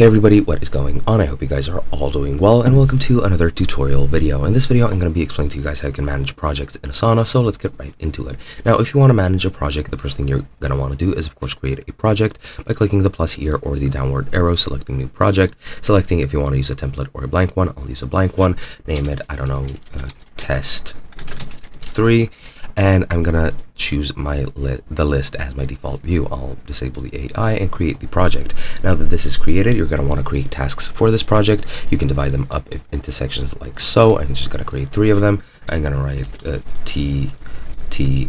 Hey everybody, what is going on? I hope you guys are all doing well, and welcome to another tutorial video. In this video, I'm going to be explaining to you guys how you can manage projects in Asana, so let's get right into it. Now, if you want to manage a project, the first thing you're going to want to do is, of course, create a project by clicking the plus here or the downward arrow, selecting new project, selecting if you want to use a template or a blank one. I'll use a blank one, name it, I don't know, test 3. And I'm gonna choose the list as my default view. I'll disable the AI and create the project. Now that this is created, you're gonna want to create tasks for this project. You can divide them up into sections like so. I'm just gonna create 3 of them. I'm gonna write T,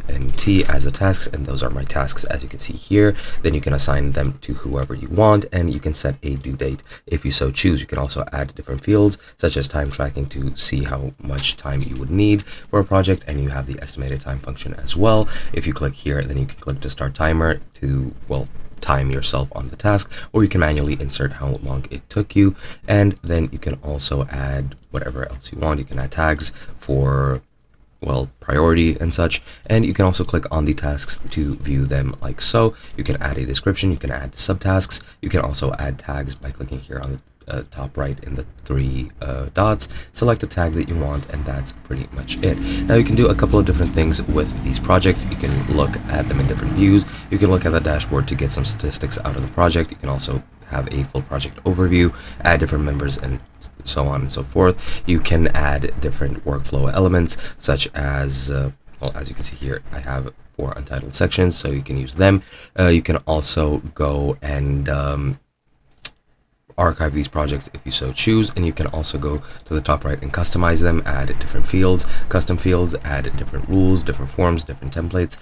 and T as the tasks, and those are my tasks as you can see here. Then you can assign them to whoever you want, and you can set a due date if you so choose. You can also add different fields such as time tracking to see how much time you would need for a project, and you have the estimated time function as well. If you click here, then you can click to start timer to, well, time yourself on the task, or you can manually insert how long it took you, and then you can also add whatever else you want. You can add tags for, well, priority and such, and you can also click on the tasks to view them like so. You can add a description, you can add subtasks, you can also add tags by clicking here on the top right in the 3 dots, select a tag that you want, and that's pretty much it. Now you can do a couple of different things with these projects. You can look at them in different views. You can look at the dashboard to get some statistics out of the project. You can also have a full project overview, add different members, and so on and so forth. You can add different workflow elements such as, well, as you can see here, I have 4 untitled sections, so you can use them. You can also go and archive these projects if you so choose, and you can also go to the top right and customize them, add different fields, custom fields, add different rules, different forms, different templates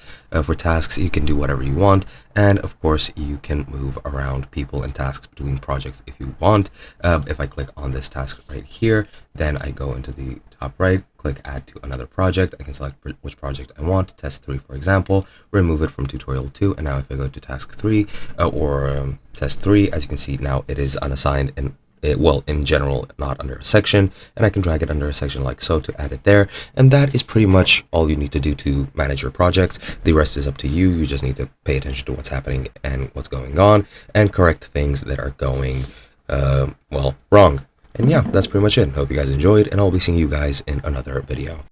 for tasks. You can do whatever you want, and of course you can move around people and tasks between projects if you want. If I click on this task right here, then I go into the top right, click add to another project. I can select which project I want, test 3 for example, remove it from tutorial 2, and now if I go to task 3 or test 3, as you can see now it is unassigned and well, in general, not under a section, and I can drag it under a section like so to add it there. And that is pretty much all you need to do to manage your projects. The rest is up to you. You just need to pay attention to what's happening and what's going on, and correct things that are going well, wrong. And yeah, that's pretty much it. Hope you guys enjoyed, and I'll be seeing you guys in another video.